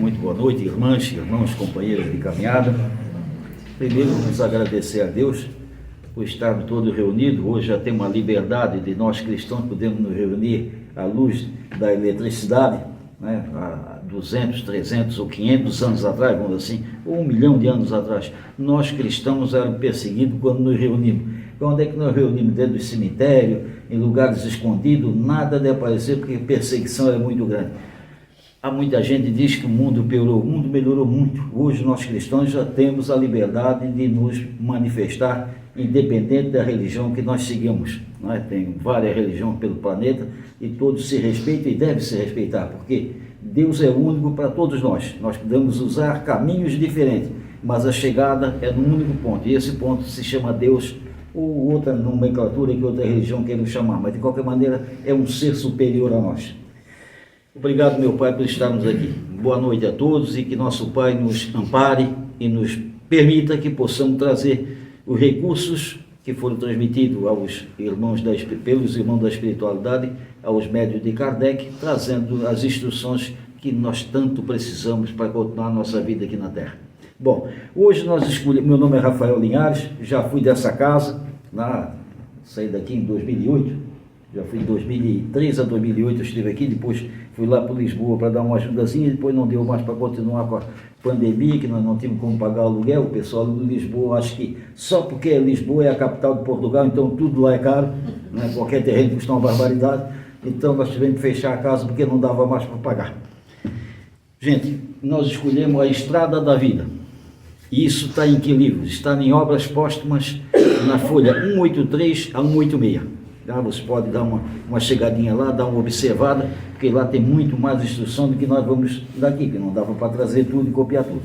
muito boa noite, irmãs, irmãos, companheiros de caminhada. Primeiro, vamos agradecer a Deus por estarmos todos reunidos. Hoje já temos a liberdade de nós cristãos podemos nos reunir à luz da eletricidade, né? Há 200, 300 ou 500 anos atrás, vamos assim, ou 1 milhão de anos atrás, nós cristãos éramos perseguidos quando nos reunimos. Então, onde é que nós reunimos? Dentro do cemitério, em lugares escondidos, nada de aparecer, porque a perseguição era muito grande. Há muita gente que diz que o mundo piorou, o mundo melhorou muito. Hoje nós cristãos já temos a liberdade de nos manifestar, independente da religião que nós seguimos. Tem várias religiões pelo planeta e todos se respeitam e devem se respeitar, porque Deus é único para todos nós. Nós podemos usar caminhos diferentes, mas a chegada é no único ponto, e esse ponto se chama Deus, ou outra nomenclatura que outra religião queira chamar, mas de qualquer maneira é um ser superior a nós. Obrigado, meu Pai, por estarmos aqui. Boa noite a todos e que nosso Pai nos ampare e nos permita que possamos trazer os recursos que foram transmitidos aos irmãos pelos irmãos da espiritualidade, aos médios de Kardec, trazendo as instruções que nós tanto precisamos para continuar a nossa vida aqui na Terra. Bom, hoje nós escolhemos, meu nome é Rafael Linhares, já fui dessa casa, saí daqui em 2008, já fui em 2003 a 2008, eu estive aqui, depois fui lá para Lisboa para dar uma ajudazinha, depois não deu mais para continuar com a pandemia, que nós não tínhamos como pagar o aluguel. O pessoal de Lisboa, acho que só porque Lisboa é a capital de Portugal, então tudo lá é caro, né? Qualquer terreno custa uma barbaridade, então nós tivemos que fechar a casa porque não dava mais para pagar. Gente, nós escolhemos a Estrada da Vida, e isso está em que livro? Está em Obras Póstumas, na folha 183 a 186. Você pode dar uma chegadinha lá, dar uma observada, porque lá tem muito mais instrução do que nós vamos daqui, que não dava para trazer tudo e copiar tudo.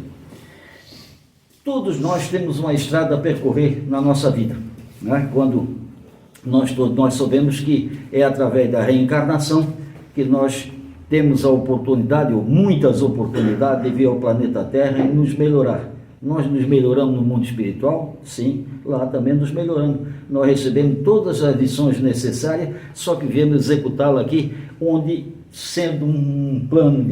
Todos nós temos uma estrada a percorrer na nossa vida, né? Quando nós sabemos que é através da reencarnação que nós temos a oportunidade, ou muitas oportunidades, de vir ao planeta Terra e nos melhorar. Nós nos melhoramos no mundo espiritual? Sim, lá também nos melhoramos. Nós recebemos todas as lições necessárias, só que viemos executá-la aqui, onde, sendo um plano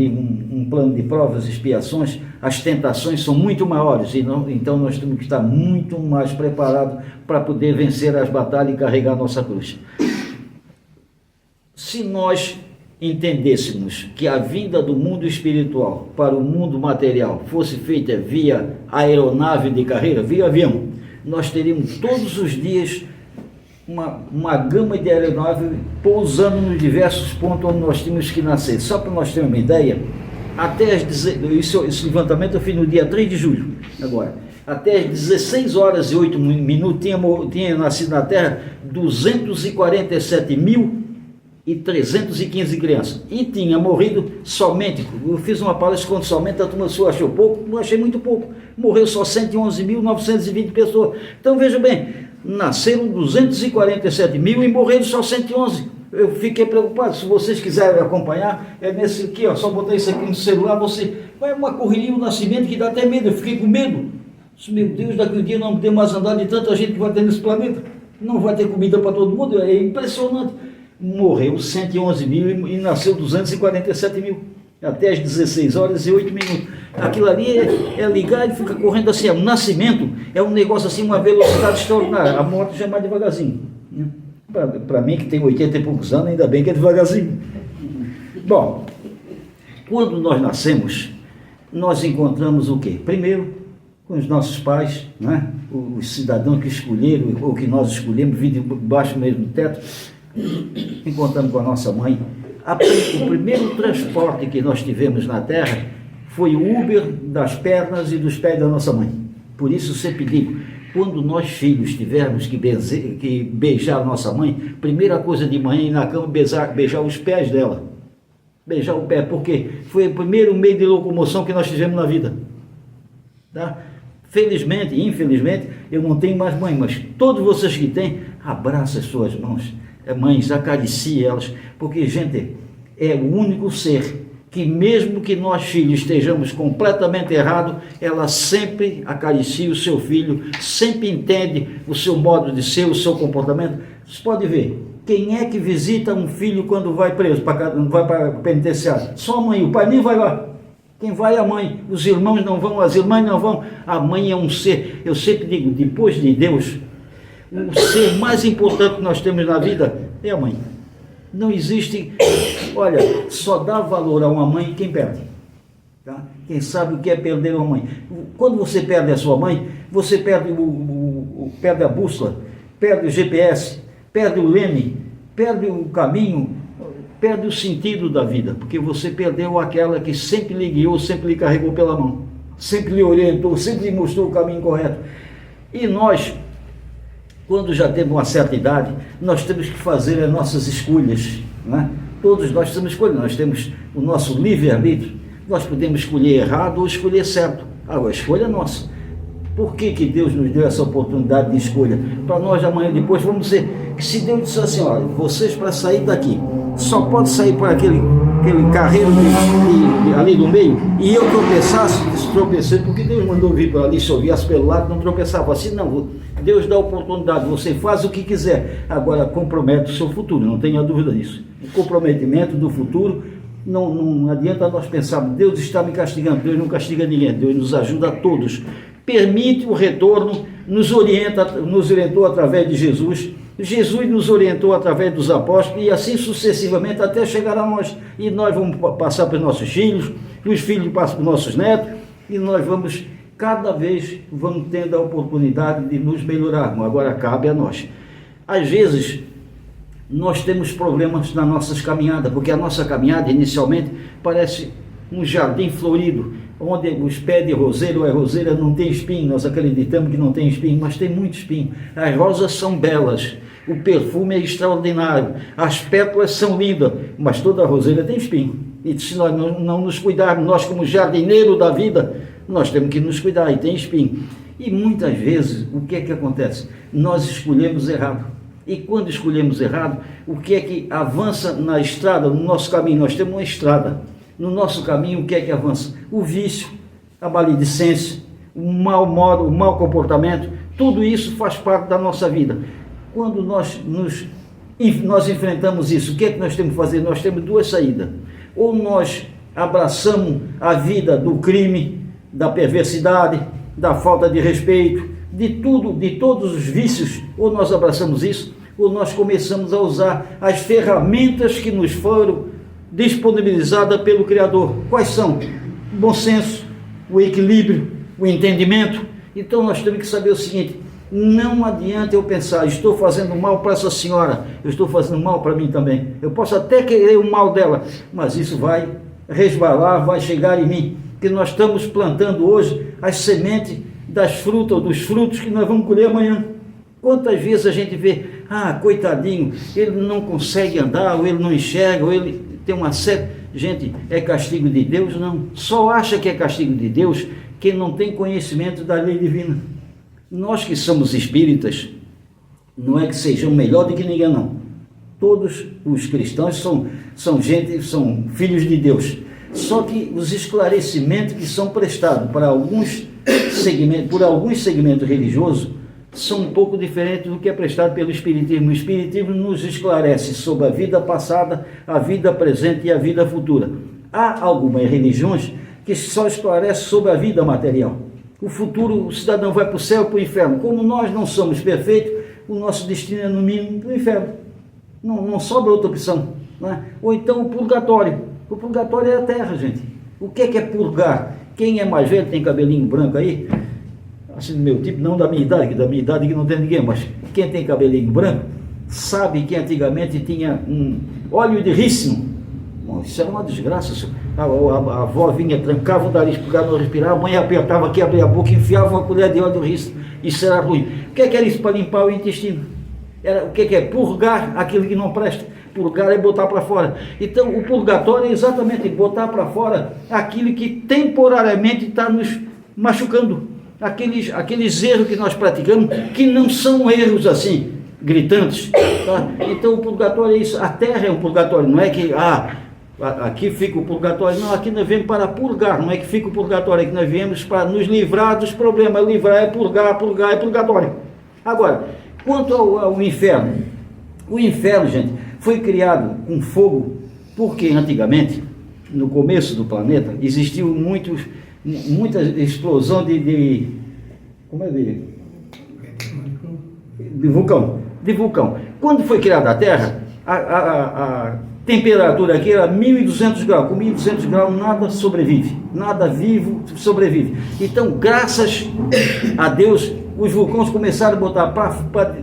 de provas e expiações, as tentações são muito maiores, então nós temos que estar muito mais preparados para poder vencer as batalhas e carregar nossa cruz. Se nós entendêssemos que a vinda do mundo espiritual para o mundo material fosse feita via aeronave de carreira, via avião, nós teríamos todos os dias uma gama de aeronave pousando nos diversos pontos onde nós tínhamos que nascer. Só para nós termos uma ideia, até esse levantamento eu fiz no dia 3 de julho, agora, até as 16 horas e 8 minutos tinha nascido na Terra 247.315 crianças, e tinha morrido somente, eu fiz uma palestra quando somente a turma sua achou pouco, eu achei muito pouco, morreu só 111.920 pessoas. Então veja bem, nasceram 247 mil e morreram só 111. Eu fiquei preocupado. Se vocês quiserem acompanhar, é nesse aqui, ó, só botar isso aqui no celular, você vai uma correria, um nascimento que dá até medo. Eu fiquei com medo. Meu Deus, daqui um dia não tem mais andar de tanta gente que vai ter nesse planeta, não vai ter comida para todo mundo, é impressionante. Morreu 111 mil e nasceu 247 mil, até as 16 horas e 8 minutos. Aquilo ali é ligar e fica correndo assim. O nascimento é um negócio assim, uma velocidade extraordinária. A morte já é mais devagarzinho, né? Para mim, que tem 80 e poucos anos, ainda bem que é devagarzinho. Bom, quando nós nascemos, nós encontramos o quê? Primeiro, com os nossos pais, né? Os cidadãos que escolheram, ou que nós escolhemos, vir debaixo mesmo do teto. Encontramos com a nossa mãe. O primeiro transporte que nós tivemos na Terra foi o Uber das pernas e dos pés da nossa mãe. Por isso eu sempre digo, quando nós filhos tivermos que beijar a nossa mãe, primeira coisa de manhã ir na cama, beijar os pés dela. Beijar o pé, porque foi o primeiro meio de locomoção que nós tivemos na vida. Tá? Felizmente e infelizmente, eu não tenho mais mãe, mas todos vocês que têm, abraça as suas mãos. Mães, acaricie elas, porque, gente, é o único ser que, mesmo que nós filhos estejamos completamente errados, ela sempre acaricia o seu filho, sempre entende o seu modo de ser, o seu comportamento. Você pode ver, quem é que visita um filho quando vai preso, vai para penitenciário? Só a mãe, o pai nem vai lá. Quem vai é a mãe, os irmãos não vão, as irmãs não vão. A mãe é um ser, eu sempre digo, depois de Deus, o ser mais importante que nós temos na vida é a mãe. Não existe, olha, só dá valor a uma mãe quem perde. Tá? Quem sabe o que é perder uma mãe. Quando você perde a sua mãe, você perde, perde a bússola, perde o GPS, perde o leme, perde o caminho, perde o sentido da vida, porque você perdeu aquela que sempre lhe guiou, sempre lhe carregou pela mão, sempre lhe orientou, sempre lhe mostrou o caminho correto. E nós, quando já temos uma certa idade, nós temos que fazer as nossas escolhas, né? Todos nós temos escolha, nós temos o nosso livre-arbítrio, nós podemos escolher errado ou escolher certo. Agora, a escolha é nossa. Por que Deus nos deu essa oportunidade de escolha? Para nós amanhã depois vamos dizer que se Deus disser assim, olha, vocês para sair daqui, só pode sair por aquele carreiro ali do meio, e eu tropecei, porque Deus mandou vir para ali, se eu viesse pelo lado, não tropeçava. Assim não, Deus dá a oportunidade, você faz o que quiser, agora compromete o seu futuro, não tenha dúvida disso. O comprometimento do futuro, não adianta nós pensarmos, Deus está me castigando. Deus não castiga ninguém, Deus nos ajuda a todos. Permite o retorno, nos orientou através de Jesus, Jesus nos orientou através dos apóstolos, e assim sucessivamente até chegar a nós, e nós vamos passar para os nossos filhos, os filhos passam para os nossos netos, e nós vamos, cada vez, vamos tendo a oportunidade de nos melhorarmos. Agora cabe a nós. Às vezes, nós temos problemas na nossa caminhada, porque a nossa caminhada, inicialmente, parece um jardim florido, onde os pés de roseira ou a roseira não tem espinho. Nós acreditamos que não tem espinho, mas tem muito espinho. As rosas são belas, o perfume é extraordinário, as pétalas são lindas, mas toda a roseira tem espinho. E se nós não nos cuidarmos, nós como jardineiro da vida, nós temos que nos cuidar, e tem espinho. E muitas vezes, o que é que acontece? Nós escolhemos errado. E quando escolhemos errado, o que é que avança na estrada, no nosso caminho? Nós temos uma estrada. No nosso caminho, o que é que avança? O vício, a maledicência, o mau modo, o mau comportamento, tudo isso faz parte da nossa vida. Quando nós enfrentamos isso, o que é que nós temos que fazer? Nós temos duas saídas. Ou nós abraçamos a vida do crime, da perversidade, da falta de respeito, de tudo, de todos os vícios, ou nós abraçamos isso, ou nós começamos a usar as ferramentas que nos foram disponibilizada pelo Criador. Quais são? O bom senso, o equilíbrio, o entendimento. Então nós temos que saber o seguinte: não adianta eu pensar, estou fazendo mal para essa senhora, eu estou fazendo mal para mim também. Eu posso até querer o mal dela, mas isso vai resvalar, vai chegar em mim, porque nós estamos plantando hoje as sementes das frutas, ou dos frutos que nós vamos colher amanhã. Quantas vezes a gente vê, coitadinho, ele não consegue andar, ou ele não enxerga, ou ele tem uma série... Gente, é castigo de Deus? Não. Só acha que é castigo de Deus quem não tem conhecimento da lei divina. Nós que somos espíritas, não é que sejam melhor do que ninguém, não. Todos os cristãos são gente, filhos de Deus. Só que os esclarecimentos que são prestados para alguns segmentos religiosos são um pouco diferentes do que é prestado pelo Espiritismo. O Espiritismo nos esclarece sobre a vida passada, a vida presente e a vida futura. Há algumas religiões que só esclarecem sobre a vida material. O futuro, o cidadão vai para o céu ou para o inferno. Como nós não somos perfeitos, o nosso destino é no mínimo para o inferno. Não sobra outra opção, não é? Ou então o purgatório. O purgatório é a terra, gente. O que é purgar? Quem é mais velho, tem cabelinho branco aí, assim do meu tipo, não da minha idade que não tem ninguém, mas quem tem cabelinho branco sabe que antigamente tinha um óleo de rícino. Bom, isso era uma desgraça. A avó vinha, trancava o nariz para o cara não respirar, a mãe apertava aqui, abria a boca e enfiava uma colher de óleo de rícino. Isso era ruim. O que era isso? Para limpar o intestino. O que é? Purgar aquilo que não presta. Purgar é botar para fora. Então o purgatório é exatamente botar para fora aquilo que temporariamente está nos machucando. Aqueles erros que nós praticamos, que não são erros assim, gritantes. Tá? Então o purgatório é isso. A terra é um purgatório, não é que aqui fica o purgatório. Não, aqui nós viemos para purgar, não é que fica o purgatório, é que nós viemos para nos livrar dos problemas. Livrar é purgar é purgatório. Agora, quanto ao inferno, o inferno, gente, foi criado com fogo, porque antigamente no começo do planeta, existiu muita explosão como é de vulcão. Quando foi criada a Terra, a temperatura aqui era 1.200 graus. Com 1.200 graus nada sobrevive, nada vivo sobrevive. Então, graças a Deus, os vulcões começaram a botar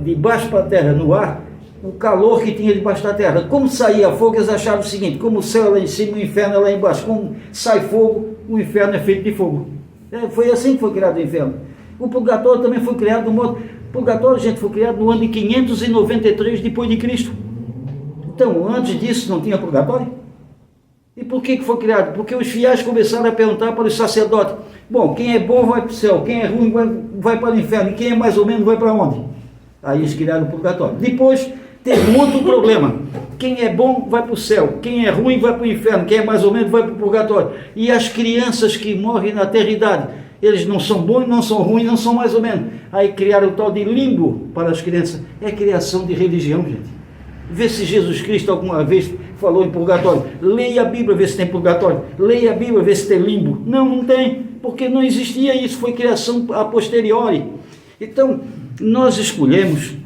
de baixo para a terra, no ar, o calor que tinha debaixo da terra. Como saía fogo, eles acharam o seguinte: como o céu é lá em cima, o inferno é lá embaixo. Como sai fogo, o inferno é feito de fogo. Foi assim que foi criado o inferno. O purgatório também foi criado do modo... O purgatório, gente, foi criado no ano de 593 depois de Cristo. Então, antes disso não tinha purgatório? E por que foi criado? Porque os fiéis começaram a perguntar para os sacerdotes: bom, quem é bom vai para o céu, quem é ruim vai para o inferno, e quem é mais ou menos vai para onde? Aí eles criaram o purgatório. Depois teve um outro problema: quem é bom vai para o céu, quem é ruim vai para o inferno, quem é mais ou menos vai para o purgatório. E as crianças que morrem na eternidade, eles não são bons, não são ruins, não são mais ou menos. Aí criaram o tal de limbo para as crianças. É criação de religião, gente. Vê se Jesus Cristo alguma vez falou em purgatório. Leia a Bíblia, vê se tem purgatório. Leia a Bíblia, vê se tem limbo. Não tem, porque não existia isso, foi criação a posteriori. Então, nós escolhemos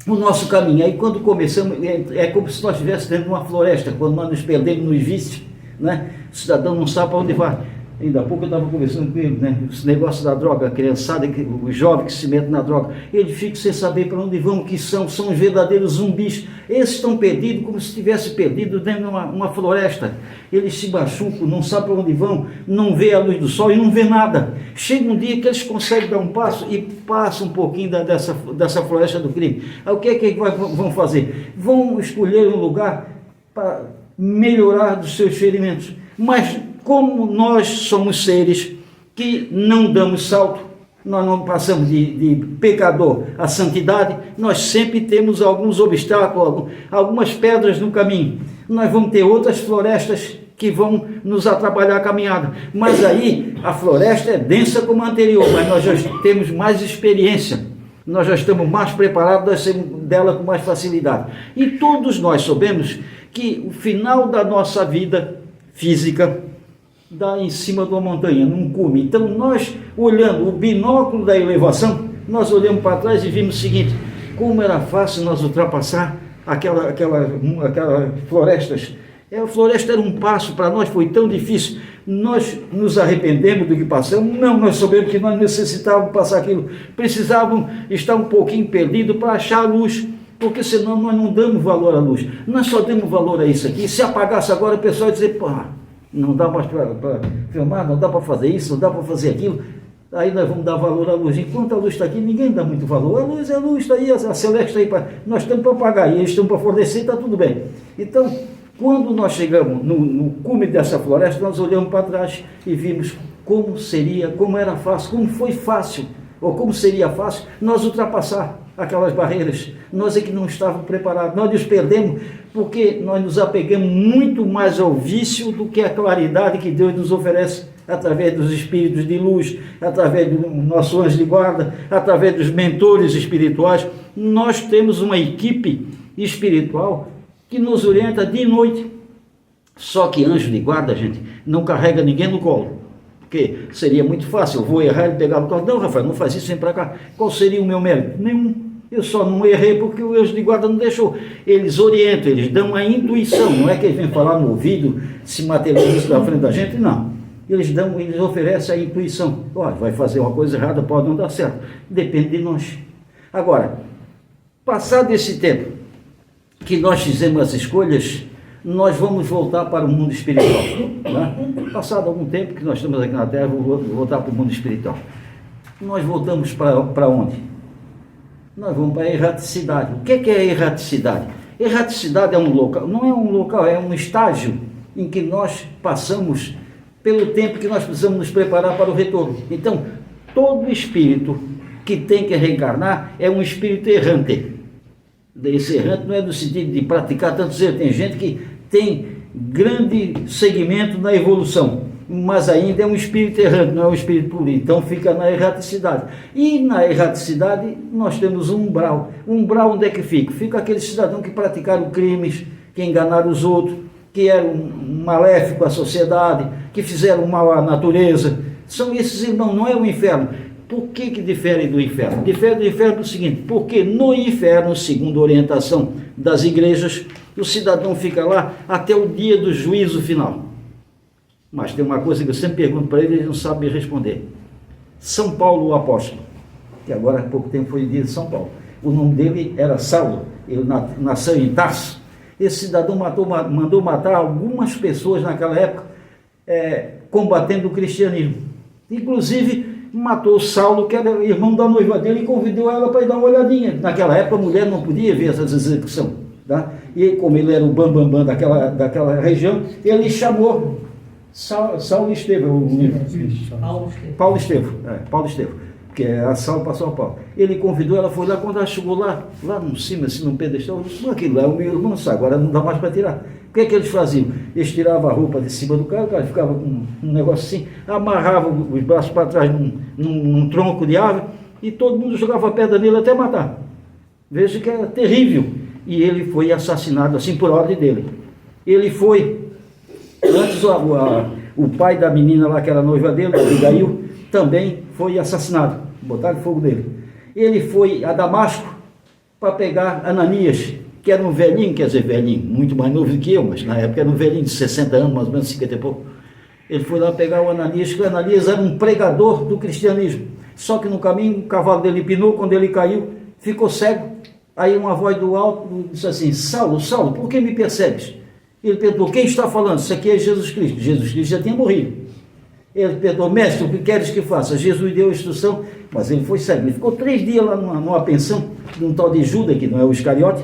o nosso caminho. Aí quando começamos, é como se nós estivéssemos dentro de uma floresta, quando nós nos perdemos nos vícios, né? O cidadão não sabe para onde vai. Ainda há pouco eu estava conversando com ele, né? Esse negócio da droga, a criançada, os jovens que se metem na droga, eles ficam sem saber para onde vão, que são os verdadeiros zumbis. Esses estão perdidos como se estivessem perdidos dentro de uma floresta. Eles se machucam, não sabem para onde vão, não vê a luz do sol e não vê nada. Chega um dia que eles conseguem dar um passo e passam um pouquinho dessa floresta do crime. Aí o que é que vão fazer? Vão escolher um lugar para melhorar dos seus ferimentos. Mas como nós somos seres que não damos salto, nós não passamos de pecador à santidade, nós sempre temos alguns obstáculos, algumas pedras no caminho. Nós vamos ter outras florestas que vão nos atrapalhar a caminhada. Mas aí a floresta é densa como a anterior, mas nós já temos mais experiência, nós já estamos mais preparados, nós saímos dela com mais facilidade. E todos nós sabemos que o final da nossa vida física dá em cima de uma montanha, num cume. Então nós, olhando o binóculo da elevação, nós olhamos para trás e vimos o seguinte: como era fácil nós ultrapassar aquelas florestas. A floresta era um passo, para nós foi tão difícil. Nós nos arrependemos do que passamos? Não, nós sabemos que nós necessitávamos passar aquilo. Precisávamos estar um pouquinho perdido para achar a luz, porque senão nós não damos valor à luz. Nós só damos valor a isso aqui. Se apagasse agora, o pessoal ia dizer: pô, não dá mais para filmar, não dá para fazer isso, não dá para fazer aquilo. Aí nós vamos dar valor à luz. Enquanto a luz está aqui, ninguém dá muito valor. A luz está aí, a celeste está aí. Nós estamos para pagar e eles estão para fornecer, está tudo bem. Então, quando nós chegamos no cume dessa floresta, nós olhamos para trás e vimos como seria, como era fácil, como foi fácil, ou como seria fácil nós ultrapassar aquelas barreiras. Nós é que não estávamos preparados, nós nos perdemos porque nós nos apegamos muito mais ao vício do que à claridade que Deus nos oferece através dos espíritos de luz, através do nosso anjo de guarda, através dos mentores espirituais. Nós temos uma equipe espiritual que nos orienta de noite. Só que anjo de guarda, gente, não carrega ninguém no colo, porque seria muito fácil, eu vou errar e pegar no colo. Não, Rafael, não faz isso, vem para cá. Qual seria o meu mérito? Nenhum. Eu só não errei porque o anjo de guarda não deixou. Eles orientam, eles dão a intuição, não é que eles vêm falar no ouvido, se materializam isso na frente da gente, não. Eles oferecem a intuição. Olha, vai fazer uma coisa errada, pode não dar certo. Depende de nós. Agora, passado esse tempo que nós fizemos as escolhas, nós vamos voltar para o mundo espiritual. Né? Passado algum tempo que nós estamos aqui na Terra, vamos voltar para o mundo espiritual. Nós voltamos para onde? Nós vamos para a erraticidade. O que é a erraticidade? Erraticidade é um local, não é um local, é um estágio em que nós passamos pelo tempo que nós precisamos nos preparar para o retorno. Então, todo espírito que tem que reencarnar é um espírito errante. Esse errante não é no sentido de praticar tantos erros. Tem gente que tem grande segmento na evolução, mas ainda é um espírito errante, não é um espírito puro. Então fica na erraticidade. E na erraticidade nós temos um umbral. O umbral onde é que fica? Fica aquele cidadão que praticaram crimes, que enganaram os outros, que eram maléficos à sociedade, que fizeram mal à natureza. São esses irmãos, não é o inferno. Por que difere do inferno? Difere do inferno do seguinte, porque no inferno, segundo a orientação das igrejas, o cidadão fica lá até o dia do juízo final. Mas tem uma coisa que eu sempre pergunto para ele não sabe me responder. São Paulo, o apóstolo, que agora há pouco tempo foi dia de São Paulo, o nome dele era Saulo, ele nasceu em Tarso. Esse cidadão mandou matar algumas pessoas naquela época, combatendo o cristianismo. Inclusive, matou Saulo, que era irmão da noiva dele, e convidou ela para ir dar uma olhadinha. Naquela época, a mulher não podia ver essas execuções. Tá? E como ele era o bambambam daquela região, ele chamou Saulo Estevão. Paulo Estevão. Porque a Saulo passou a Paulo. Ele convidou, ela foi lá, quando ela chegou lá no cima, assim, num pedestal, disse, aquilo lá é o meu irmão, agora não dá mais para tirar. O que é que eles faziam? Eles tiravam a roupa de cima do cara, o cara ficava com um negócio assim, amarravam os braços para trás num tronco de árvore, e todo mundo jogava pedra nele até matar. Veja que era terrível. E ele foi assassinado assim por ordem dele. Ele foi, antes o pai da menina lá, que era noiva dele, Abigail, também foi assassinado. Botaram fogo nele. Ele foi a Damasco para pegar Ananias, que era um velhinho, quer dizer, velhinho, muito mais novo do que eu, mas na época era um velhinho de 60 anos, mais ou menos 50 e pouco. Ele foi lá pegar o Ananias, que o Ananias era um pregador do cristianismo. Só que no caminho, o cavalo dele pinou, quando ele caiu, ficou cego. Aí uma voz do alto disse assim, Saulo, Saulo, por que me persegues? Ele perguntou, quem está falando? Isso aqui é Jesus Cristo. Jesus Cristo já tinha morrido. Ele perguntou, mestre, o que queres que faça? Jesus deu a instrução, mas ele foi cego. Ele ficou 3 dias lá numa pensão de um tal de Judas, que não é o Iscariote,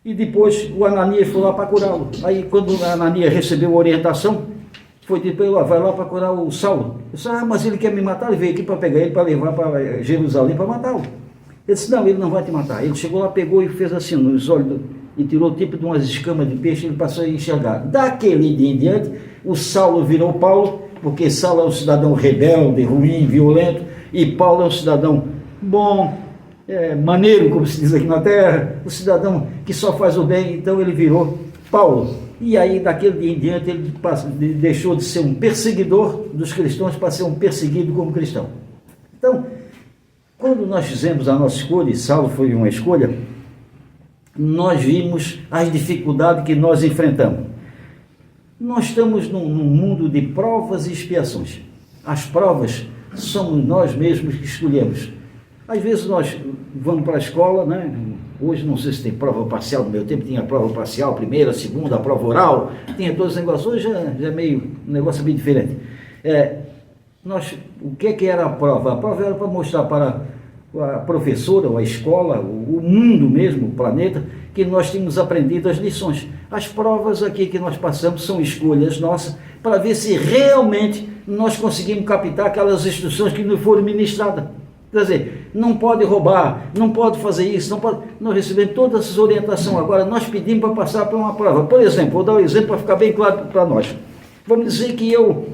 e depois o Ananias foi lá para curá-lo. Aí quando o Ananias recebeu a orientação, foi dito para ele, vai lá para curar o Saulo. Eu disse, mas ele quer me matar, ele veio aqui para pegar ele, para levar para Jerusalém para matá-lo. Ele disse, não, ele não vai te matar. Ele chegou lá, pegou e fez assim nos olhos, e tirou tipo de umas escamas de peixe, ele passou a enxergar. Daquele dia em diante, o Saulo virou Paulo, porque Saulo é um cidadão rebelde, ruim, violento, e Paulo é um cidadão bom, maneiro, como se diz aqui na terra, um cidadão que só faz o bem, então ele virou Paulo. E aí, daquele dia em diante, ele deixou de ser um perseguidor dos cristãos para ser um perseguido como cristão. Então, quando nós fizemos a nossa escolha, e Saulo foi uma escolha, nós vimos as dificuldades que nós enfrentamos. Nós estamos num mundo de provas e expiações. As provas somos nós mesmos que escolhemos. Às vezes nós vamos para a escola, né? Hoje não sei se tem prova parcial, no meu tempo tinha prova parcial, primeira, segunda, prova oral, tinha todos os negócios, hoje já é meio, um negócio bem diferente. O que era a prova? A prova era para mostrar para a professora, ou a escola, o mundo mesmo, o planeta, que nós tínhamos aprendido as lições. As provas aqui que nós passamos são escolhas nossas, para ver se realmente nós conseguimos captar aquelas instruções que nos foram ministradas. Quer dizer, não pode roubar, não pode fazer isso, não pode... Nós recebemos todas essas orientações, agora nós pedimos para passar por uma prova. Por exemplo, vou dar um exemplo para ficar bem claro para nós. Vamos dizer que eu,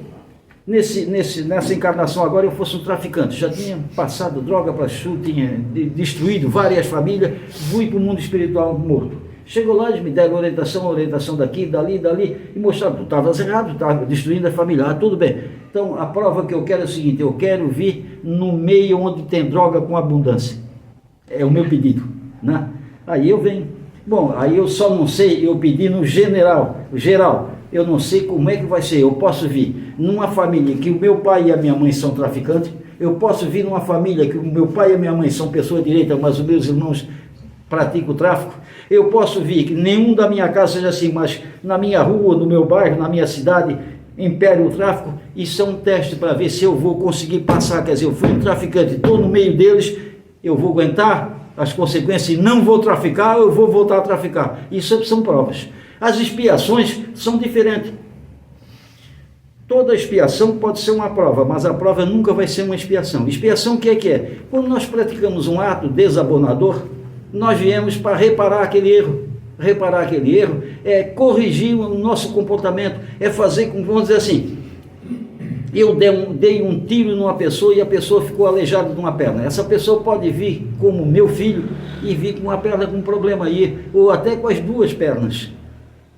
nessa encarnação agora, eu fosse um traficante, já tinha passado droga para chute, tinha destruído várias famílias, fui para o mundo espiritual morto. Chegou lá, eles me deram orientação daqui, dali, e mostraram, tu estavas errado, estava destruindo a família, tudo bem. Então, a prova que eu quero é o seguinte, eu quero vir no meio onde tem droga com abundância. É o meu pedido, né? Aí eu venho. Bom, aí eu só não sei, eu pedi no geral, eu não sei como é que vai ser. Eu posso vir numa família que o meu pai e a minha mãe são traficantes, eu posso vir numa família que o meu pai e a minha mãe são pessoas direitas, mas os meus irmãos praticam o tráfico. Eu posso vir que nenhum da minha casa seja assim, mas na minha rua, no meu bairro, na minha cidade, impere o tráfico. Isso é um teste para ver se eu vou conseguir passar. Quer dizer, eu fui um traficante, estou no meio deles, eu vou aguentar as consequências e não vou traficar, eu vou voltar a traficar. Isso são provas. As expiações são diferentes. Toda expiação pode ser uma prova, mas a prova nunca vai ser uma expiação. Expiação o que é? Quando nós praticamos um ato desabonador, nós viemos para reparar aquele erro. Reparar aquele erro é corrigir o nosso comportamento, é fazer com, vamos dizer assim, eu dei um tiro numa pessoa e a pessoa ficou aleijada de uma perna. Essa pessoa pode vir como meu filho e vir com uma perna com problema aí, ou até com as duas pernas.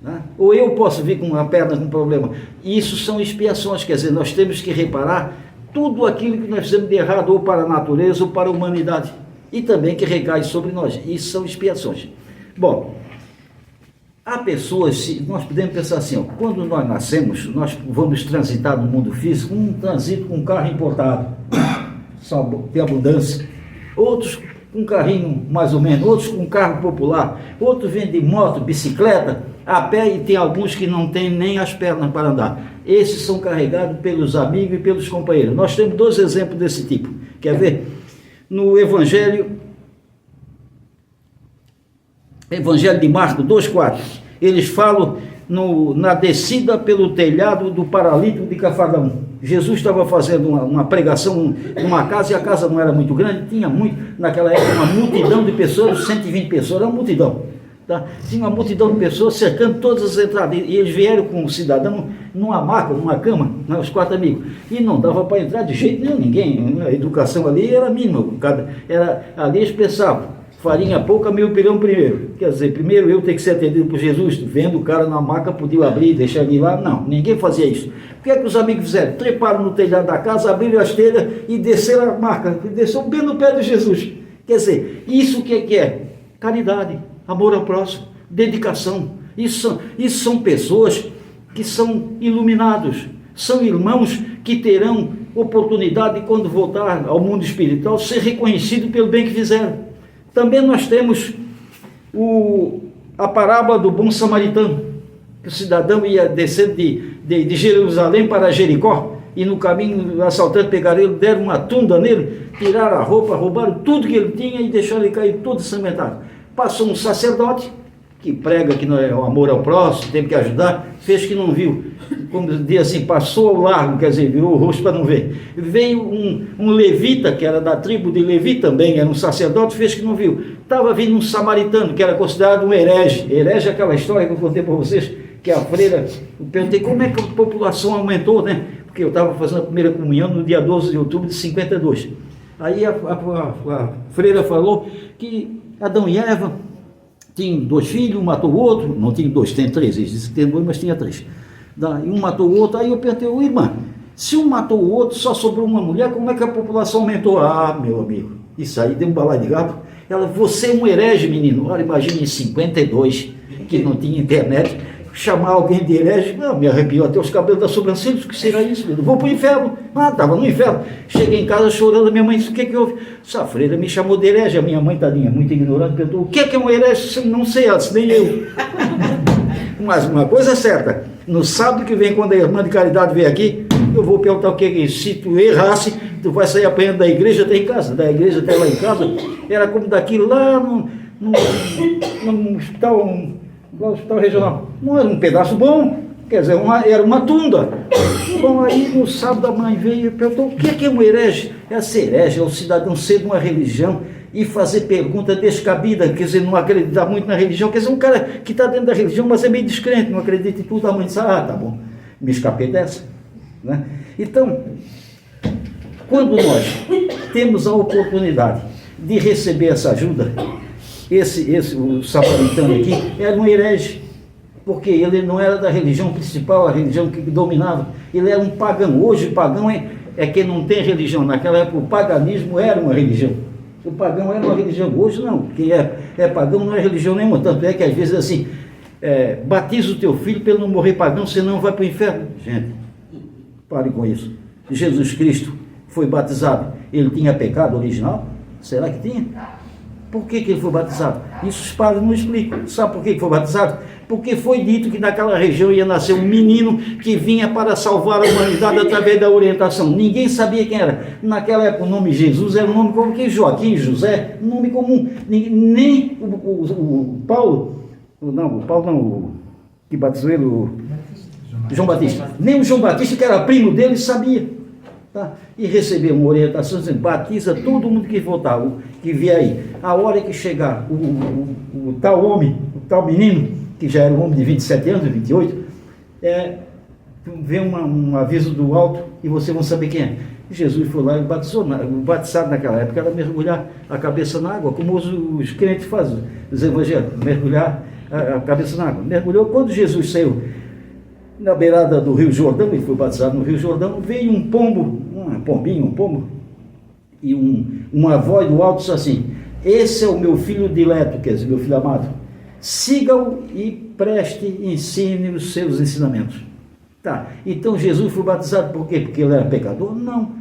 né? Ou eu posso vir com uma perna com problema. Isso são expiações, quer dizer, nós temos que reparar tudo aquilo que nós fizemos de errado, ou para a natureza, ou para a humanidade, e também que recai sobre nós. Isso são expiações. Bom, há pessoas, nós podemos pensar assim, ó, quando nós nascemos, nós vamos transitar no mundo físico, um transito com um carro importado, só tem abundância, outros com um carrinho mais ou menos, outros com um carro popular, outros vêm de moto, bicicleta, a pé, e tem alguns que não têm nem as pernas para andar. Esses são carregados pelos amigos e pelos companheiros. Nós temos 2 exemplos desse tipo. Quer ver? No Evangelho de Marcos 2,4, eles falam na descida pelo telhado do paralítico de Cafarnaum. Jesus estava fazendo uma pregação numa casa, e a casa não era muito grande, tinha naquela época uma multidão de pessoas, 120 pessoas, era uma multidão. Tá? Tinha uma multidão de pessoas cercando todas as entradas, e eles vieram com um cidadão numa maca, numa cama, né, os 4 amigos, e não dava para entrar de jeito nenhum, ninguém, a educação ali era mínima, ali eles pensavam, farinha pouca, meu pirão primeiro, quer dizer, primeiro eu tenho que ser atendido por Jesus, vendo o cara na maca, podia abrir, deixar ele lá, não, ninguém fazia isso. O que é que os amigos fizeram? Treparam no telhado da casa, abriram as telhas e desceram a maca, desceu bem no pé de Jesus. Quer dizer, isso o que é? Caridade, amor ao próximo, dedicação. Isso são pessoas que são iluminados, são irmãos que terão oportunidade de, quando voltar ao mundo espiritual, ser reconhecidos pelo bem que fizeram. Também nós temos a parábola do bom samaritano, que o cidadão ia descer de Jerusalém para Jericó, e no caminho os assaltantes pegaram ele, deram uma tunda nele, tiraram a roupa, roubaram tudo que ele tinha e deixaram ele cair todo ensanguentado. Passou um sacerdote, que prega que não é o amor ao próximo, tem que ajudar, fez que não viu. Como diz assim, passou ao largo, quer dizer, virou o rosto para não ver. Veio um levita, que era da tribo de Levi também, era um sacerdote, fez que não viu. Estava vindo um samaritano, que era considerado um herege. Herege é aquela história que eu contei para vocês, que a freira, eu perguntei como é que a população aumentou, né? Porque eu estava fazendo a primeira comunhão no dia 12 de outubro de 52. Aí a freira falou que Adão e Eva tinham 2 filhos, um matou o outro, não tinha 2, tem 3, eles disseram que tem 2, mas tinha 3. E um matou o outro, aí eu perguntei, irmã, se um matou o outro, só sobrou uma mulher, como é que a população aumentou? Ah, meu amigo, isso aí deu um balaio de gato. Ela, você é um herege, menino. Olha, imagine em 52, que não tinha internet, chamar alguém de herege, me arrepiou até os cabelos da sobrancelha, o que será isso? Eu vou para o inferno. Ah, estava no inferno. Cheguei em casa chorando, a minha mãe disse, o que houve? Essa freira me chamou de herege, a minha mãe, tadinha, muito ignorante, perguntou, o que é um herege? Não sei, ela disse, nem eu. Mas uma coisa é certa, no sábado que vem, quando a irmã de caridade vem aqui, eu vou perguntar o que, se tu errasse, tu vai sair apanhando da igreja até em casa, da igreja até lá em casa. Era como daqui lá no hospital regional. Não era um pedaço bom, quer dizer, era uma tunda. Bom, aí no sábado a mãe veio e perguntou, o que é um herege? É ser herege, é o cidadão ser de uma religião e fazer pergunta descabida, quer dizer, não acreditar muito na religião, quer dizer, um cara que está dentro da religião, mas é meio descrente, não acredita em tudo, a mãe diz, tá bom, me escapei dessa, né? Então, quando nós temos a oportunidade de receber essa ajuda, o samaritano aqui era um herege, porque ele não era da religião principal, a religião que dominava, ele era um pagão. Hoje o pagão é quem não tem religião, naquela época o paganismo era uma religião. O pagão era uma religião, hoje não, quem é pagão não é religião nenhuma, tanto é que às vezes assim, batiza o teu filho para ele não morrer pagão, senão vai para o inferno. Gente, pare com isso. Jesus Cristo foi batizado, ele tinha pecado original? Será que tinha? Por que ele foi batizado? Isso os padres não explicam. Sabe por que ele foi batizado? Porque foi dito que naquela região ia nascer um menino que vinha para salvar a humanidade através da orientação. Ninguém sabia quem era. Naquela época o nome Jesus era um nome como que Joaquim, José, um nome comum. Nem o Paulo, o que batizou ele, João Batista. Nem o João Batista, que era primo dele, sabia. Tá? E recebeu uma orientação dizendo, batiza todo mundo que voltar, que vier aí. A hora que chegar o tal homem, o tal menino, que já era um homem de 27 anos, 28, vem um aviso do alto e vocês vão saber quem é. Jesus foi lá e batizou. O batizado naquela época era mergulhar a cabeça na água, como os crentes fazem, os evangélicos, mergulhar a cabeça na água, mergulhou. Quando Jesus saiu na beirada do Rio Jordão, ele foi batizado no Rio Jordão, veio um pombo, um pombo, e uma voz do alto disse assim: esse é o meu filho dileto, quer dizer, meu filho amado, siga-o e preste, ensine os seus ensinamentos. Tá, então Jesus foi batizado por quê? Porque ele era pecador? Não,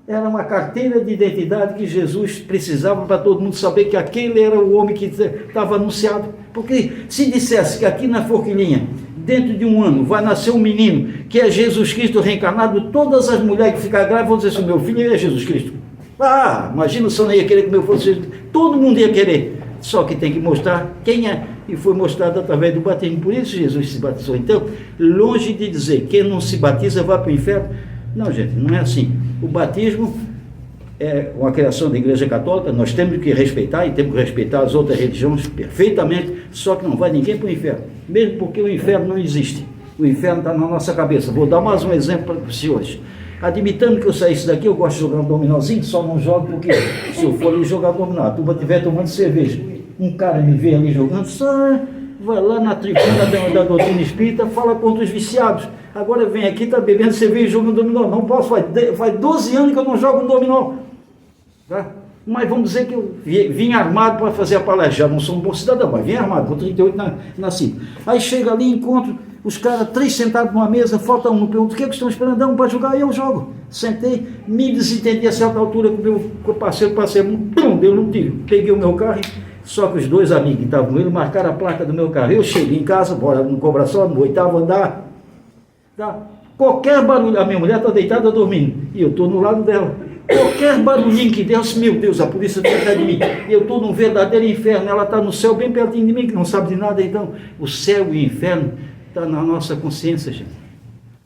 era uma carteira de identidade que Jesus precisava para todo mundo saber que aquele era o homem que estava anunciado. Porque se dissesse que aqui na Forquilinha, dentro de um ano, vai nascer um menino que é Jesus Cristo reencarnado, todas as mulheres que ficarem grávidas vão dizer assim: meu filho é Jesus Cristo. Ah, imagina se eu não ia querer que meu filho fosse. Todo mundo ia querer. Só que tem que mostrar quem é. E foi mostrado através do batismo. Por isso Jesus se batizou. Então, longe de dizer que quem não se batiza vai para o inferno. Não, gente, não é assim. O batismo é uma criação da Igreja Católica. Nós temos que respeitar e temos que respeitar as outras religiões perfeitamente. Só que não vai ninguém para o inferno. Mesmo porque o inferno não existe. O inferno está na nossa cabeça. Vou dar mais um exemplo para os senhores. Admitando que eu saísse daqui, eu gosto de jogar um dominózinho, só não jogo porque se eu for ali jogar dominó, a turma estiver tomando cerveja, um cara me vê ali jogando, só vai lá na tribuna da doutrina espírita, fala contra os viciados. Agora vem aqui, está bebendo cerveja e jogando dominó. Não posso, faz 12 anos que eu não jogo um dominó. Tá? Mas vamos dizer que eu vim armado para fazer a palestra. Já não sou um bom cidadão, mas vim armado, com 38 nascido. Aí chega ali, encontro os caras, 3 sentados numa mesa, falta um, pergunto: o que é que estão esperando? Não, para jogar, eu jogo. Sentei, me desentendi a certa altura com o meu parceiro, deu um tiro. Peguei o meu carro, só que os 2 amigos que estavam com ele marcaram a placa do meu carro. Eu cheguei em casa, bora no Cobração, no 8º andar. Tá? Qualquer barulho, a minha mulher está deitada dormindo, e eu estou no lado dela. Qualquer barulhinho que desse, meu Deus, a polícia está atrás de mim. Eu estou num verdadeiro inferno, ela está no céu bem pertinho de mim, que não sabe de nada. Então, o céu e o inferno está na nossa consciência, gente.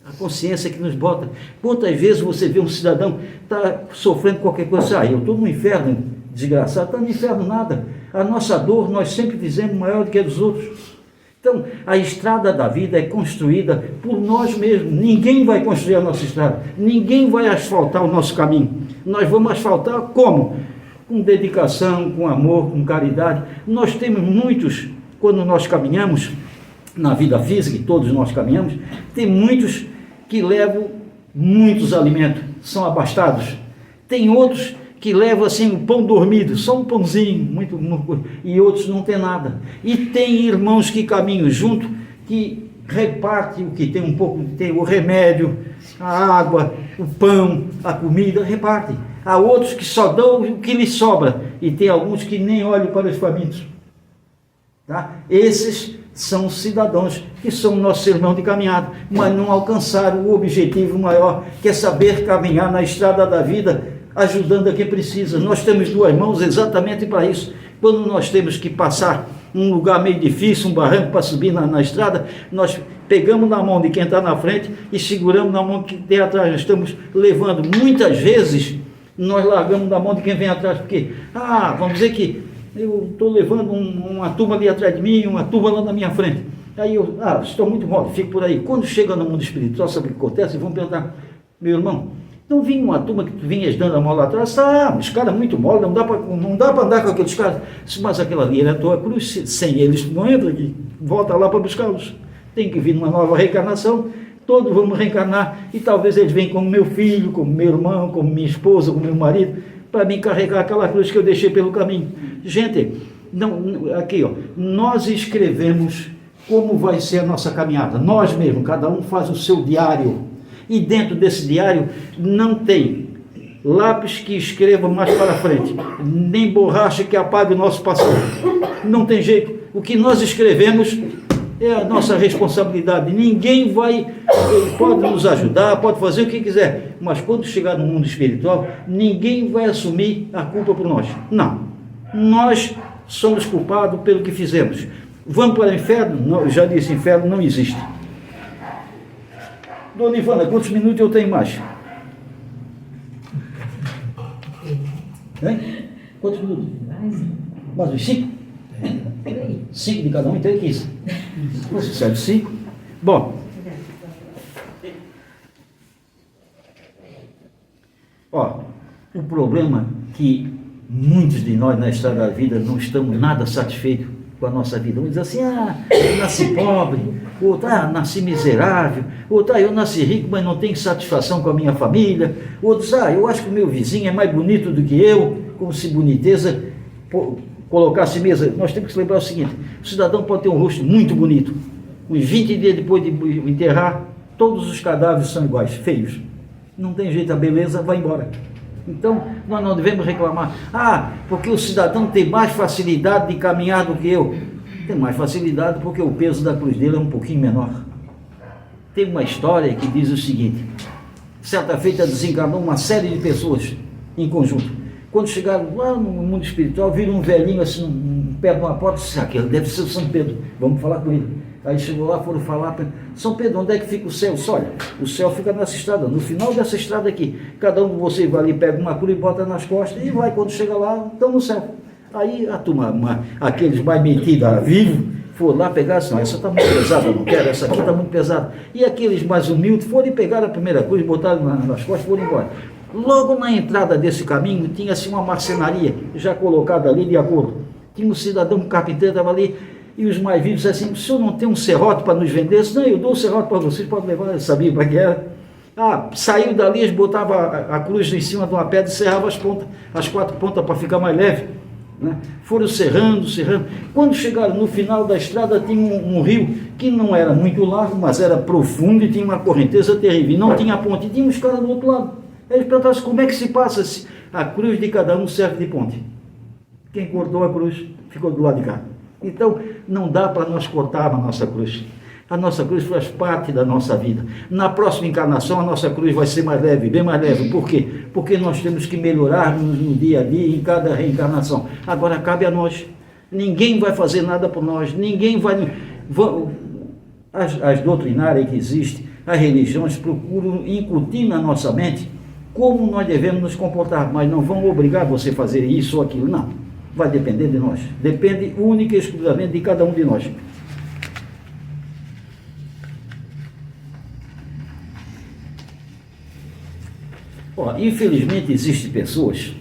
A consciência que nos bota. Quantas vezes você vê um cidadão está sofrendo qualquer coisa, eu estou no inferno, desgraçado, está no inferno nada. A nossa dor, nós sempre dizemos, maior do que a dos outros. Então, a estrada da vida é construída por nós mesmos. Ninguém vai construir a nossa estrada. Ninguém vai asfaltar o nosso caminho. Nós vamos asfaltar como? Com dedicação, com amor, com caridade. Nós temos muitos, quando nós caminhamos na vida física, e todos nós caminhamos, tem muitos que levam muitos alimentos, são abastados. Tem outros que levam assim um pão dormido, só um pãozinho, e outros não tem nada. E tem irmãos que caminham junto, que repartem o que tem um pouco, tem o remédio, a água, o pão, a comida, repartem. Há outros que só dão o que lhes sobra, e tem alguns que nem olham para os famintos. Tá? Esses são cidadãos que são nossos irmãos de caminhada, mas não alcançaram o objetivo maior, que é saber caminhar na estrada da vida, ajudando a quem precisa. Nós temos 2 mãos exatamente para isso. Quando nós temos que passar um lugar meio difícil, um barranco para subir na estrada, nós pegamos na mão de quem está na frente e seguramos na mão de quem tem atrás. Nós estamos levando, muitas vezes, nós largamos na mão de quem vem atrás, porque, vamos dizer que eu estou levando uma turma ali atrás de mim, uma turma lá na minha frente. Aí eu, estou muito mole, fico por aí. Quando chega no mundo espiritual, sabe o que acontece? Vão perguntar: meu irmão, não vinha uma turma que tu vinhas dando a mão lá atrás? Os caras muito mole, não dá para andar com aqueles caras. Mas aquela ali era a tua cruz, sem eles tu não entra aqui, volta lá para buscá-los. Tem que vir numa nova reencarnação, todos vamos reencarnar, e talvez eles venham como meu filho, como meu irmão, como minha esposa, como meu marido, para me carregar aquela cruz que eu deixei pelo caminho. Gente, aqui nós escrevemos como vai ser a nossa caminhada, nós mesmos, cada um faz o seu diário, e dentro desse diário não tem lápis que escreva mais para frente, nem borracha que apague o nosso passado. Não tem jeito. O que nós escrevemos é a nossa responsabilidade. Ninguém pode nos ajudar, pode fazer o que quiser, mas quando chegar no mundo espiritual, ninguém vai assumir a culpa por nós. Não. Nós somos culpados pelo que fizemos. Vamos para o inferno? Não, eu já disse, inferno não existe. Dona Ivana, quantos minutos eu tenho mais? Hein? Quantos minutos? Mais uns 5? 5 de cada um, então é 15. Você serve 5? Bom. O problema é que muitos de nós na estrada da vida não estamos nada satisfeitos com a nossa vida. Vamos dizer assim, eu nasci pobre, outro, nasci miserável, outro, eu nasci rico, mas não tenho satisfação com a minha família, outros, eu acho que o meu vizinho é mais bonito do que eu, como se boniteza colocasse mesa. Nós temos que lembrar o seguinte, o cidadão pode ter um rosto muito bonito, uns 20 dias depois de enterrar, todos os cadáveres são iguais, feios, não tem jeito, a beleza vai embora. Então, nós não devemos reclamar, porque o cidadão tem mais facilidade de caminhar do que eu. Tem mais facilidade porque o peso da cruz dele é um pouquinho menor. Tem uma história que diz o seguinte, certa feita desencarnou uma série de pessoas em conjunto. Quando chegaram lá no mundo espiritual, viram um velhinho assim, perto de uma porta, disse, aquele deve ser o São Pedro, vamos falar com ele. Aí chegou lá, foram falar, São Pedro, onde é que fica o céu? Disse, olha, o céu fica nessa estrada, no final dessa estrada aqui, cada um de vocês vai ali, pega uma cruz e bota nas costas, e vai, quando chega lá, estão no céu. Aí a turma, aqueles mais metidos a vivo, foram lá pegar, assim, essa está muito pesada, não quero, essa aqui está muito pesada. E aqueles mais humildes foram e pegaram a primeira cruz, botaram nas costas e foram embora. Logo na entrada desse caminho, tinha assim uma marcenaria, já colocada ali de acordo. Tinha um cidadão, um carpinteiro, estava ali, e os mais vivos disseram assim, o senhor não tem um serrote para nos vender? Não, eu dou o serrote para vocês, pode levar, eu sabia para que era. Saiu dali, eles botavam a cruz em cima de uma pedra e serravam as pontas, as 4 pontas para ficar mais leve. Né? Foram serrando. Quando chegaram no final da estrada, tinha um rio que não era muito largo, mas era profundo e tinha uma correnteza terrível. E não tinha ponte, e tinha uns caras do outro lado. Eles perguntaram como é que se passa se a cruz de cada um serve de ponte. Quem cortou a cruz ficou do lado de cá. Então, não dá para nós cortar a nossa cruz. A nossa cruz faz parte da nossa vida. Na próxima encarnação, a nossa cruz vai ser mais leve, bem mais leve. Por quê? Porque nós temos que melhorar no dia a dia, em cada reencarnação. Agora, cabe a nós. Ninguém vai fazer nada por nós. Ninguém vai... As doutrinárias que existem, as religiões procuram incutir na nossa mente como nós devemos nos comportar, mas não vão obrigar você a fazer isso ou aquilo, não. Vai depender de nós. Depende única e exclusivamente de cada um de nós. Infelizmente existem pessoas,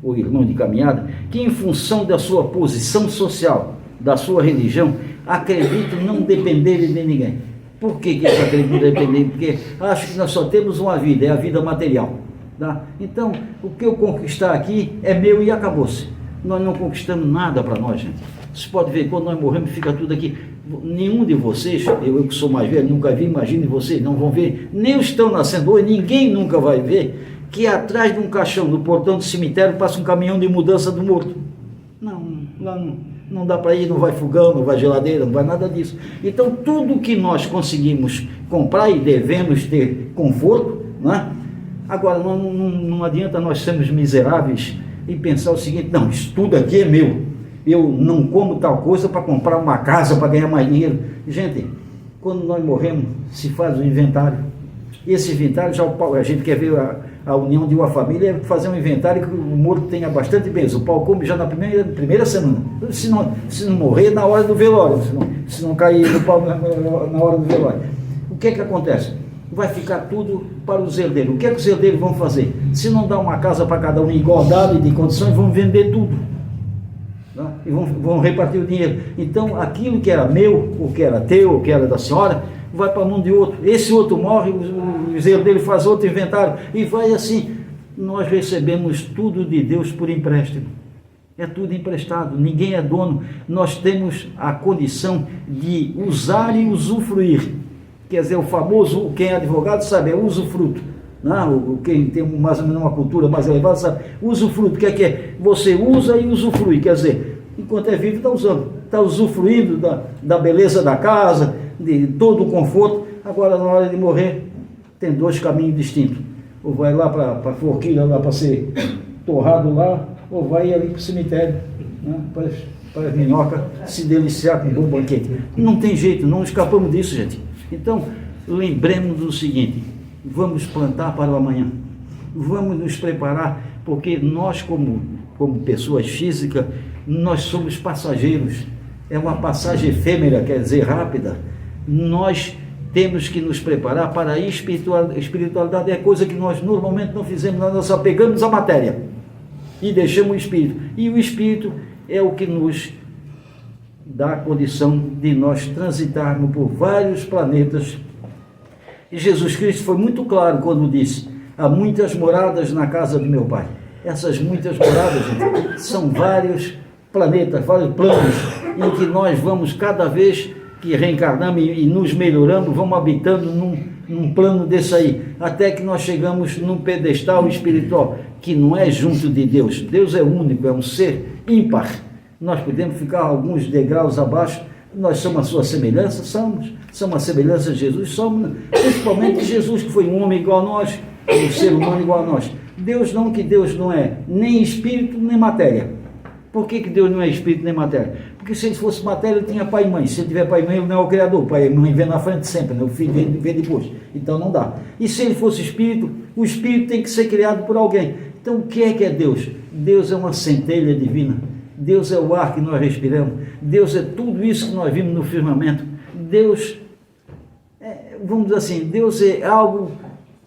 ou irmãos de caminhada, que em função da sua posição social, da sua religião, acreditam não dependerem de ninguém. Por que eles acreditam depender? Porque acham que nós só temos uma vida, é a vida material. Tá? Então, o que eu conquistar aqui é meu e acabou-se. Nós não conquistamos nada para nós, gente. Vocês podem ver, quando nós morremos, fica tudo aqui. Nenhum de vocês, eu que sou mais velho, nunca vi, imagine vocês, não vão ver, nem os que estão nascendo hoje, ninguém nunca vai ver, que atrás de um caixão, no portão do cemitério, passa um caminhão de mudança do morto. Não, lá não dá para ir, não vai fogão, não vai geladeira, não vai nada disso. Então, tudo que nós conseguimos comprar e devemos ter conforto, né? Agora, não adianta nós sermos miseráveis e pensar o seguinte, não, isso tudo aqui é meu, eu não como tal coisa para comprar uma casa, para ganhar mais dinheiro. Gente, quando nós morremos, se faz um inventário. Esse inventário, já a gente quer ver a união de uma família, é fazer um inventário que o morto tenha bastante bens. O pau come já na primeira semana. Se não morrer, na hora do velório, se não cair no pau na hora do velório. O que é que acontece? Vai ficar tudo para os herdeiros. O que é que os herdeiros vão fazer? Se não dá uma casa para cada um em igualdade de condições, vão vender tudo. Tá? E vão repartir o dinheiro. Então, aquilo que era meu, ou que era teu, ou que era da senhora, vai para a mão de outro. Esse outro morre, os herdeiros fazem outro inventário. E vai assim. Nós recebemos tudo de Deus por empréstimo. É tudo emprestado. Ninguém é dono. Nós temos a condição de usar e usufruir. Quer dizer, o famoso, quem é advogado sabe, é usufruto. Não, quem tem mais ou menos uma cultura mais elevada sabe, usufruto, que é você usa e usufrui, quer dizer, enquanto é vivo está usando, está usufruindo da beleza da casa, de todo o conforto. Agora, na hora de morrer, tem 2 caminhos distintos, ou vai lá para a forquilha, lá para ser torrado lá, ou vai ali para o cemitério, né, para a minhoca se deliciar com um bom banquete. Não tem jeito, não escapamos disso, gente. Então, lembremos do seguinte, vamos plantar para o amanhã, vamos nos preparar, porque nós como pessoas físicas, nós somos passageiros, é uma passagem efêmera, quer dizer, rápida. Nós temos que nos preparar para a espiritualidade, é coisa que nós normalmente não fizemos, nós só pegamos a matéria e deixamos o espírito, e o espírito é o que nos dá a condição de nós transitarmos por vários planetas. E Jesus Cristo foi muito claro quando disse: há muitas moradas na casa do meu Pai. Essas muitas moradas, gente, são vários planetas, vários planos, em que nós vamos, cada vez que reencarnamos e nos melhoramos, vamos habitando num plano desse aí, até que nós chegamos num pedestal espiritual, que não é junto de Deus. Deus é único, é um ser ímpar. Nós podemos ficar alguns degraus abaixo, nós somos a sua semelhança, somos a semelhança de Jesus, somos, principalmente Jesus, que foi um homem igual a nós, um ser humano igual a nós. Deus não é nem espírito nem matéria. Por que Deus não é espírito nem matéria? Porque se ele fosse matéria, ele tinha pai e mãe. Se ele tiver pai e mãe, ele não é o Criador. Pai e mãe vem na frente sempre, né? O filho vem depois. Então não dá. E se ele fosse espírito, o espírito tem que ser criado por alguém. Então o que é Deus? Deus é uma centelha divina. Deus é o ar que nós respiramos. Deus é tudo isso que nós vimos no firmamento. Deus, vamos dizer assim, Deus é algo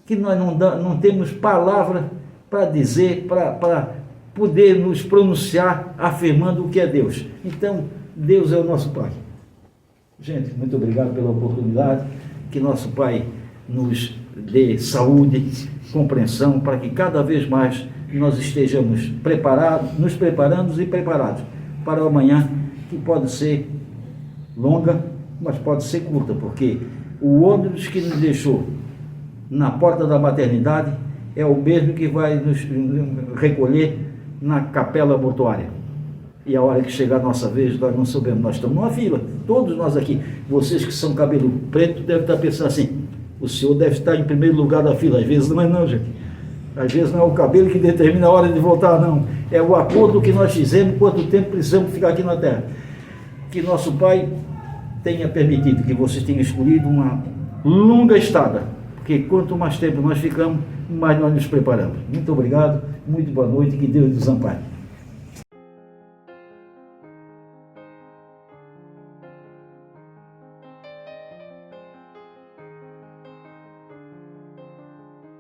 que nós não temos palavra para dizer, para poder nos pronunciar afirmando o que é Deus. Então, Deus é o nosso Pai. Gente, muito obrigado pela oportunidade. Que nosso Pai nos dê saúde, compreensão, para que cada vez mais nós estejamos preparados, nos preparando e preparados para o amanhã, que pode ser longa, mas pode ser curta, porque o ônibus que nos deixou na porta da maternidade é o mesmo que vai nos recolher na capela mortuária. E a hora que chegar a nossa vez, nós não sabemos, nós estamos numa fila, todos nós aqui. Vocês que são cabelo preto devem estar pensando assim: o senhor deve estar em primeiro lugar da fila. Às vezes não é não, gente. Às vezes não é o cabelo que determina a hora de voltar, não. É o acordo que nós fizemos, quanto tempo precisamos ficar aqui na Terra. Que nosso Pai tenha permitido que vocês tenham escolhido uma longa estada, porque quanto mais tempo nós ficamos, mais nós nos preparamos. Muito obrigado, muito boa noite, que Deus nos ampare.